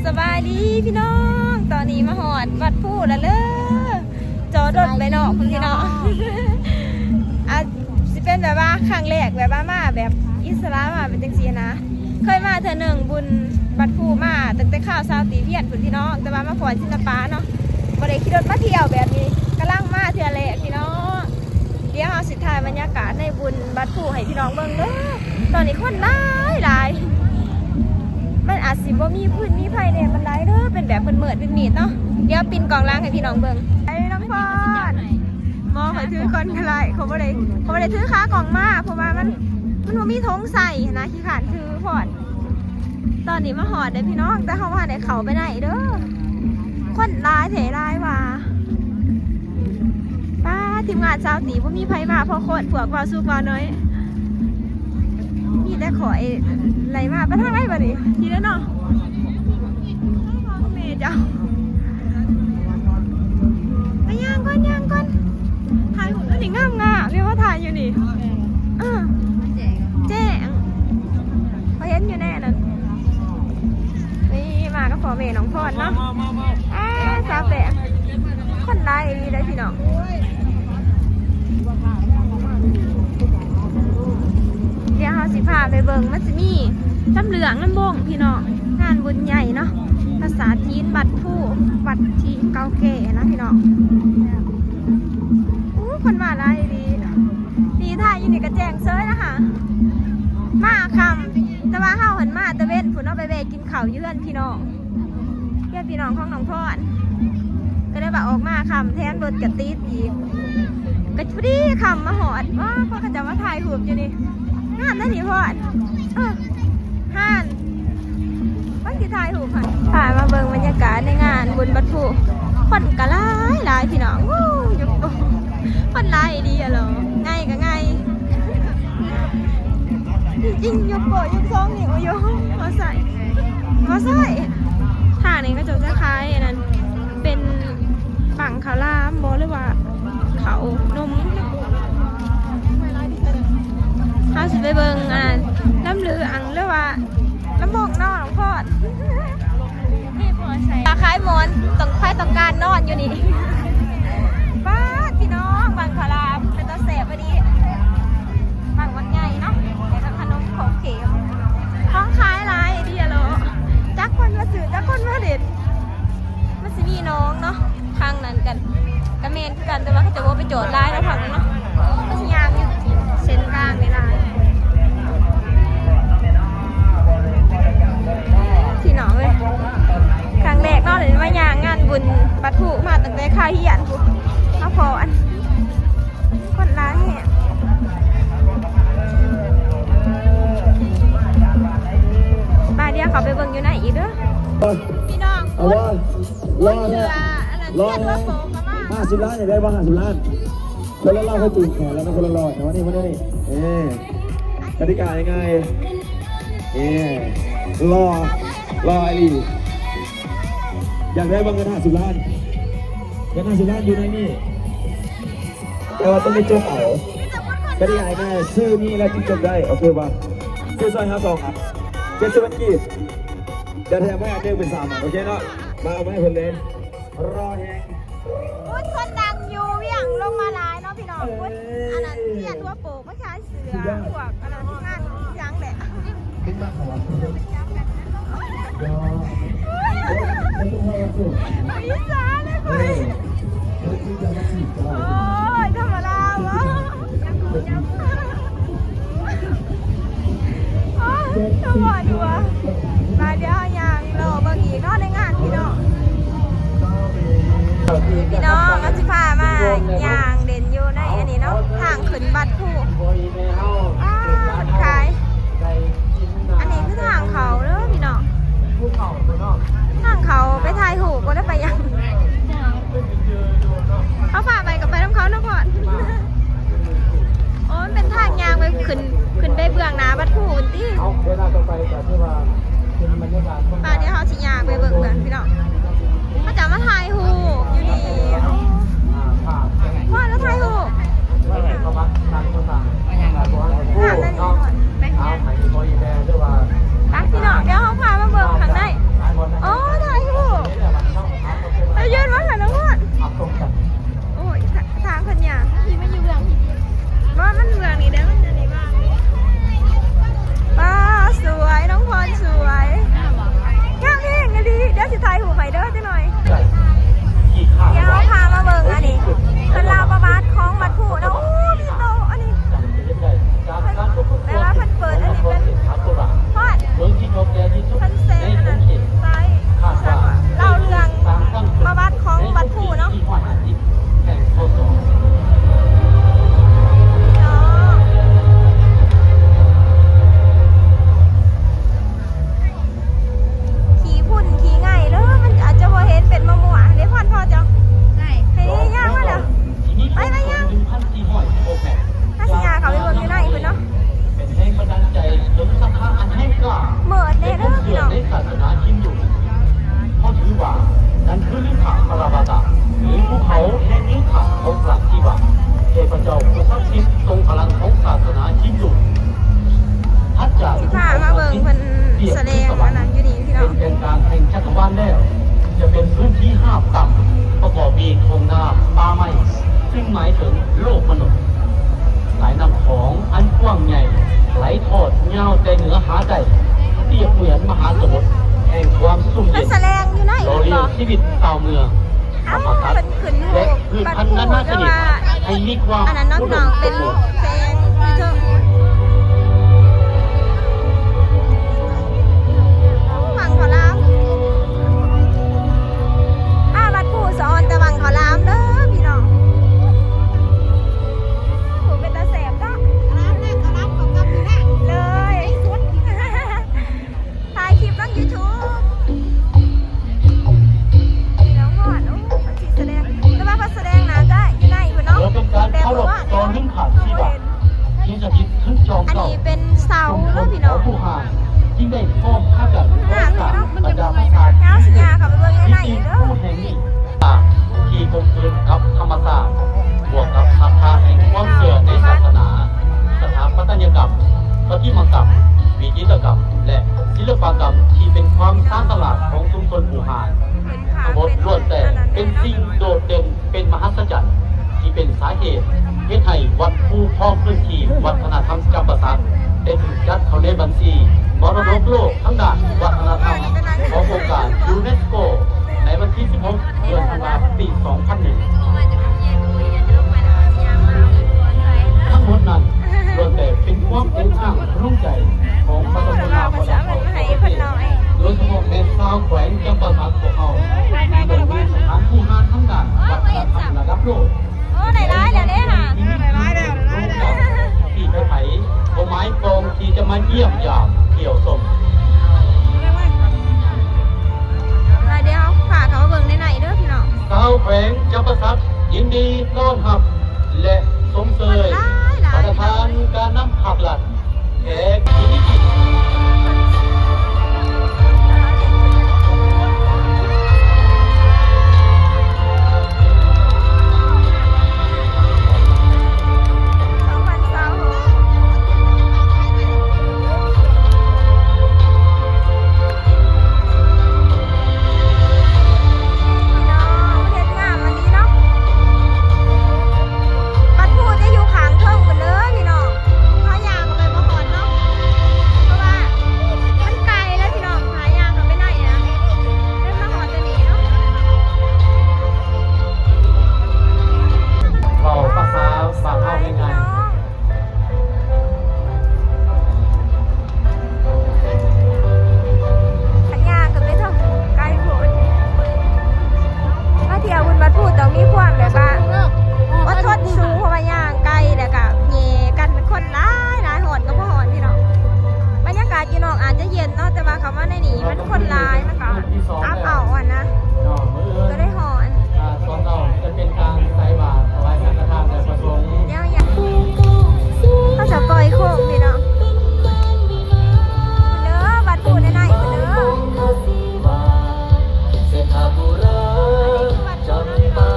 สบายดีพี่น้องตอนนี้มาหอดวัดผู้แล้วเลยจอดรถไปนอกพี่น้องอาจจะเป็นแบบว่าครั้งแรกแบบว่ามาแบบอิสลามมาเป็นจังสีนะเคยมาเธอหนึ่งบุญวัดผู้มาตั้งแต่ข้าวซาวตีเพียนพี่น้องแต่ว่ามาขอนชินป้าเนาะบ่ได้ขี่รถมาเที่ยวแบบนี้กำลังมาเที่ยวแรกพี่น้องเดี๋ยวเอาสิถ่ายบรรยากาศในบุญวัดผู้ให้พี่น้องเบิ่งเด้อตอนนี้คนหลายมันอาจสิบ่มีพื้นมีไผ่เนี่ยมันหลายเด้อเป็นแบบเปิดเป็นมีดเนาะเดี๋ยวปินกองล้างให้พี่น้องเบิ่งไอ้น้องพอดมองเขาถือก่อนอะไรเขาบ่ได้ถือขากล่องมาเพราะว่ามันบ่มีธงใส่นะขี้ขานถือพอดตอนนี้มาหอดได้พี่น้องแต่เขาว่าได้เขาไปไหนเด้อคนร้ายเถร้ายว่าป้าทีมงานชาวตีว่ามีไผ่มาพอโคตรพวกว่าสู้ว่าน้อยนี่ได้ขออะไรมาไปทางไหนบ้านี่ทีแล้วเนาะเมย์เจ้าไปย่างก่อนถ่ายหุ่นแล้วนี่งามเรียกว่าถ่ายอยู่นี่แจ้งเขาเห็นอยู่แน่นั่นนี่มาก็ขอเมย์น้องพรเนาะสาวแปะคนร้ายดีได้พี่น้องเดี๋ยวเราสิพาไปเบิ่งมันจะมีน้ำเหลืองน้ำบงพี่น้องงานบุญใหญ่เนาะภาษาจีนบัดผู้วัดที่เก่าแก่นะพี่น้องคนมาได้ดีท่าอยู่ในกระแจงเซยนะคะมาคำแต่ว่าเฮาหันมาตะเวนผุนเอาไปเบกินข้าวเยือนพี่น้องเพื่อนพี่น้องของน้องพรก็ได้แบบออกมาคำแทนรถกระตีดอีกกระชุดีคำมาหอดว่าพ่อก็จะมาถ่ายหูบอยู่นี่งานนั่นนี่พอดห่านบ้านที่ถ่ายหูบค่ะถ่ายมาเบิ่งบรรยากาศในงานบุญบัดผู้คนกะหลายพี่น้องยกคนหลายดีอะเหรอไงก็ไงจริงยกโบยกซองนี่โอ้ยมาใส่ท่านี้ก็จะคล้ายนั้นเป็นฝั่งขาวลามบอหรือว่าเขานมเขาสิไปเบิ่งน้ำลืออังหรือว่าน้ำบอกนอนของพ่อตาคล้ายมอนต้องไฟต้องการนอนอยู่นี่บ้าพี่น้องฝั่งขาวลามเป็นตาแสบพอดีฝั่งวัดใหญ่เนาะเดี๋ยวขนมของเข็มท้องคล้ายลายดีอะเหรอจักคนมาสื่อจักคนมาเด็ดมันสิมีน้องเนาะทางนั้นกันกระเมนกันแต่ว่าเขาจะว่าไปโจทย์ลายแล้วฝั่งนั้นเนาะก็สิยางอยู่เส้นกลางในลายที่น้องเลยครั้งแรกเนาะเลยว่ายางงานบุญปัทุมาตั้งแต่ข้าวเหียนมาพออันคนร้ายแห่บาเดียเขาไปเบิ่งอยู่ไหนอีกเด้อพี่น้องรอเรือรอนะ50 ล้านอยากได้บ้าง50 ล้านคนละเล่าให้ตื่นแขนแล้วนะคนละรอแต่ว่านี่กติกายังไงรอไอ้ลีอยากได้บ้างกัน50 ล้านอยาก50 ล้านอยู่ในนี่แต่ว่าต้องไม่จบเอากติกายังไงซื้อนี่แล้วจึงจบได้โอเคป่ะซื้อซอย52อ่ะ70 กีบจะแถมให้อันเดิมเป็น3โอเคเนาะมาเอาไว้ให้คนเล่นรอแห้งคนดังอยู่เวียงลงมาหลายเนาะพี่น้องคุณอันนั้นเทียนตัวโป่งไม่ใช่เสือพวกอันนั้นงานยังแหละอีสานเลยไปโอ้ยธรรมดาวะทั้งหมดดูวะมาเดี๋ยวยางรอบางอีกเนาะในงานพี่น้องก็จะพามายางเด่นอยู่ในอันนี้เนาะทางขึ้นบัดผู้คนขายอันนี้คือทางเขาเด้อพี่น้องทางเขาไปถ่ายหูก็ได้ไปยังเขาพาไปกับไปน้ำเขาเนาะก่อนโอ้มันเป็นทางยางไปขึ้นไปเบื้องหน้าบัดผู้ตีป่าเดี๋ยวเขาสิยางไปเบื้องกันพี่น้องเขาจะมาถ่ายหูอยู่นี่ว่าแล้วถ่ายหูถามได้ดีหน่อยไปพี่น้องเดี๋ยวเขาพามาเบิ่งข้างในโอ้ ชีวิตชาวเมืองธร เอ้าร มศาสต เพิ่ ร์ นขึ้นหู และพืช บัด พันธุ์ พู นา ด นาช แต่ นิด ว่า ให้มีความ อันนั้นน้องๆเป็นแฟนอยู่เถอะวังขอลามบัดพูดสอนแต่วังขอลามเด้อพี่น้องผูเป็นตาแสบเนาะเลยถ่ายคลิปลง YouTube พี่น้องพอดโอ้มันสิแสดงแต่ว่าพอแสดงนะจ้ะอยู่ไหนพุ่นเนาะ เพื่อเป็นการ แต่ เข้า บ่ รบ ว่า ตอนนึ่งขาดชีวะที่จะยึดขึ้นจอม อัน เก่า นี้เป็นเสา ชุมช เนาะ น พี่ ข น้ อ อง ผู้หานที่ได้พ้อมค่ากันบริการประดาประสาท เงาสัญญาค่ะไปเบิ่งในไหน ที่ เด้อ ผู้แห่งนี้ที่กลมกลืนกับธรรมศาสตร์บวกกับศรัทธาแห่งความเชื่อในศาสนาสถาปัตยกรรมประติมากรรมวิจิตรกรรม และศิลปกรรมที่เป็นความสร้างตลาดของชุมชนผู้หาน ทั้งหมดล้วนแต่เป็นสิ่งโดดเด่นเป็นมหัศจรรย์ที่เป็นสาเหตุเฮ็ดให้วัดผู้พ้องพื้นที่วัฒนธรรมจำปาสักได้ถูกจัดเข้าในบัญชีมรดกโลกทั้งด้านวัฒนธรรมขององค์การยูเนสโกในวันที่ 16 เดือนธันวาคม ปี 2001 ทั้งหมดนั้นล้วนแต่เป็นความเป็นอ้างรุ่งใจของประชาชนชาวประชาชนโดยเฉพาะในชาวแขวงจำปาสักพวกเขาที่เป็นผู้สถานผู้งานทั้งด้านวัฒนธรรมระดับโลก โอ้ได้ร้ายแล้วเด้ค่ะ ที่ไผ่ๆเอาไม้กองที่จะมาเยี่ยมยามเที่ยวชม รายเดียวฝากเขามาเบิ่งในไหนเด้อพี่น้อง ชาวแขวงจำปาสักยินดีต้อนรับ และสมเสยประธานการนำผักหลัดแขกที่นิกิจ เราภาษาฝากเข้าง่ายๆ ขันยางกับไปเถอะไกลโพดมาเที่ยวบุญบัดพูดต้องมีความแบบว่าอดทนสูงเพราะว่าย่างไกลแล้วก็เย่กันคนหลายหอนก็บ่หอนพี่น้องบรรยากาศอยู่นอกอาจจะเย็นเนาะแต่ว่าเขามาในนี้มันคนหลายมันก็อัพเอาอ่ะนะก็ได้หอน ตอนเราจะเป็นการใส่บาตรถวายสังฆทานในประสงค์ เดี๋ยวอย่าเขาจะปล่อยโค้งพี่น้องเด้อบัดพูดในไหนเด้อ เสถาบุราจำปา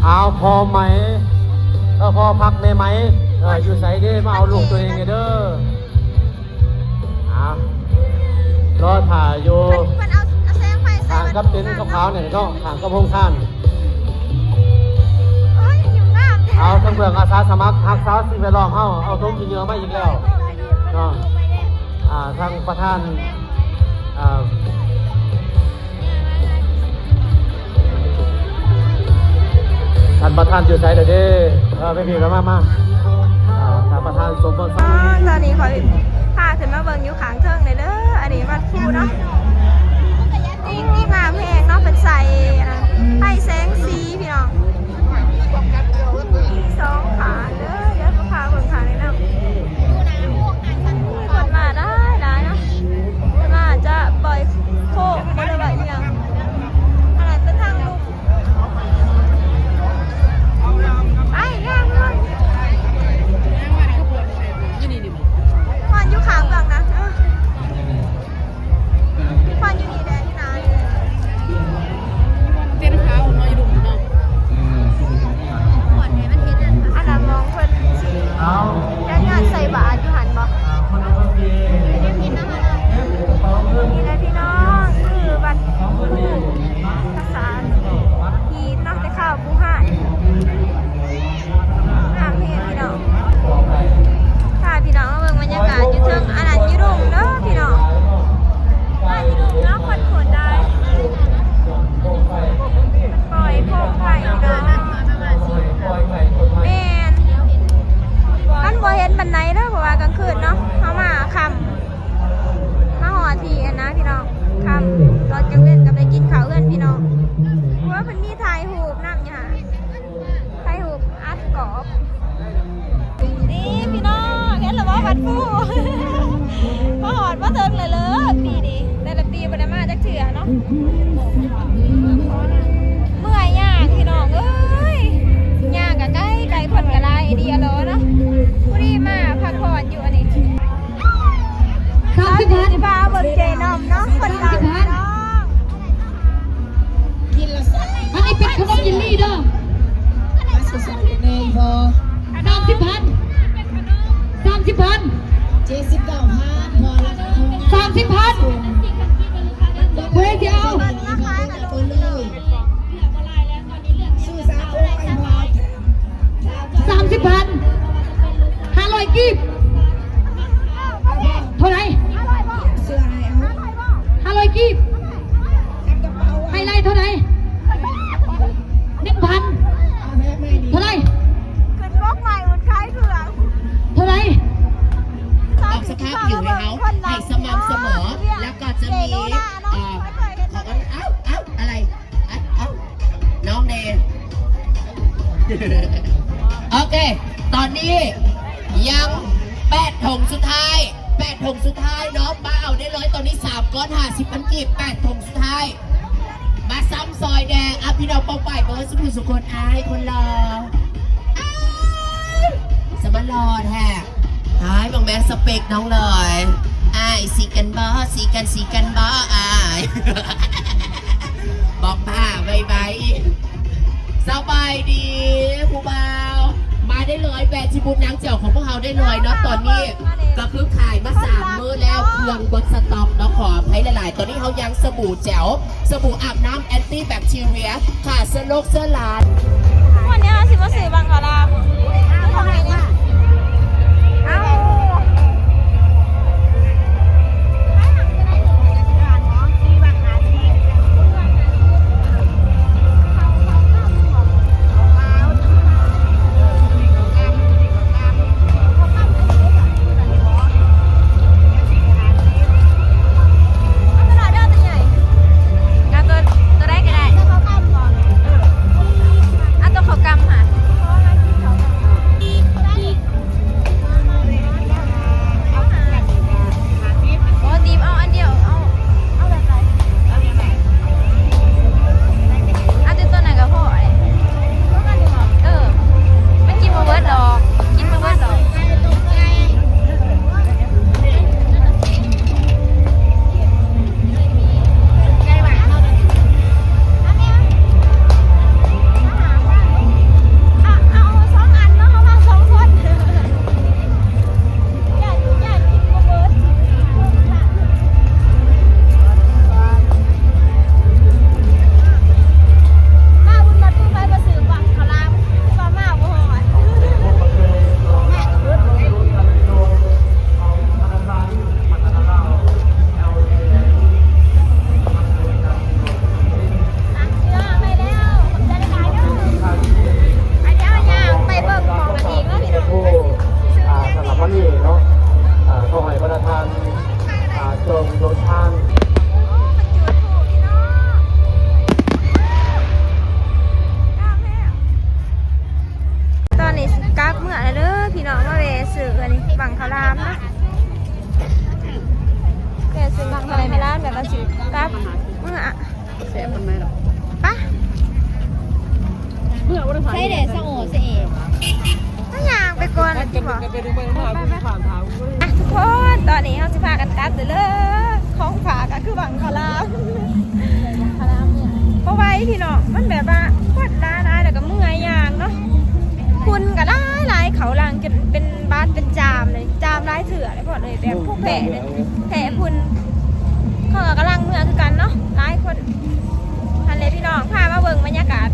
เอาพอไหมพอพักในไหมอยู่ใส่เด้มาเอาลูกตัวเองไงเด้อรอถ่ายอยู่ มันเอาแสงไฟใส่ ทางกับเต็นท์ขาวๆเนี่ยเนาะทางกับพงท่าน เอ้ยหิวงามแท้ เอาทั้งเบืองอาสาสมัครทักษะสิ่งแวดล้อมเอาทุ่งกินเยอะมาอีกแล้วเนาะทางประธานท่านประธานอยู่ใส่เด้อเด้ไม่มีแล้วมาท่านประธานสมบูรณ์ ตอนนี้ขอพาขึ้นมาเบิ่งอยู่ขางเทิงเลยเด้อ อันนี้วัดภูเนาะงามแพงเนาะเป็นใส่ให้แสงสีพี่น้องสองขาเด้อเดี๋ยวขาเบิ่งขาเลยนะคนมาได้เนาะมาจะปล่อยโคกบ่ได้แบบอย่างขนาดเป็นทางลูกไอ้ย่างเลยควันอยู่ข้างเบิ่งนะควันอยู่นี่แดงที่ไหนอันนั้นมอง ดผู้ มาหอดมาเถิงเลยปีนี้แต่ละปีบ่ได้มาจักเถื่อเนาะเมื่อยย่างพี่น้องเอ้ยย่างกับไก่คนกับลายดีอะเลยเนาะผู้ดีมาพักผ่อนอยู่อันนี้30 พันสิพาเบิ่งเจนอมเนาะคนดังเนาะ อันนี้เป็นขนมเยลลี่เด้อ30 พัน30 พัน30 พันเฮ้ยเดี๋ยว 30 พัน500กีบเท่าไหร่500กีบไฮไลท์เท่าไหร่1,000เท่าไหร่ ขึ้นบกใหม่มันคล้ายเถื่อน เท่าไหร่ ออกสภาพผิวให้เขาให้สม่ำเสมอ แล้วก็จะมีของอะไรน้องเดน โอเค ตอนนี้ยัง8 ถุงสุดท้าย8 ถุงสุดท้ายเนาะมาเอาได้เลยตอนนี้3 ก้อน50 พันกีบ8 ถุงสุดท้าย มาซ้ำซอยแดงอ่ะพี่น้องเป้าไปเบอร์สุขคนอายคนรอสมารอแท้หายบางแมนสเปกน้องเลยอายสีกันบ่สีกันบ่อาย บอกผ้าใบสบายดีผู้บ่าวมาได้เลยแบรนด์ชิบุญนางเจียวของพวกเราได้เลยเนาะตอนนี้ก็คือขายมา3 มื้อแล้วเครื่องบนสต็อกเนาะขอให้หลายๆตอนนี้เขายังสบู่แจ๋วสบู่อาบน้ำแอนตี้แบคทีเรียค่ะเสื้อโรคเสื้อลาน วันนี้สิมาซื้อบังกะลาทำไงเนี่ยเอ้าใช่เด็ดสงบเสียถ้าอยากไปก่อนจะบอกทุกคนตอนนี้เขาจะพากันตัดเลยของฝากก็คือบังคลามเพราะไว้พี่น้องมันแบบว่าควัดได้แต่ก็เมื่อยยางเนาะคุณก็ได้หลายเขาลังจนเป็นบาสเป็นจามเลยจามได้เถื่อเลยพอเลยแบบพวกแผลเลยแผลคุณเขากำลังเมื่อคือกันเนาะหลายคนทันเลยพี่น้องพามาเบิ่งบรรยากาศ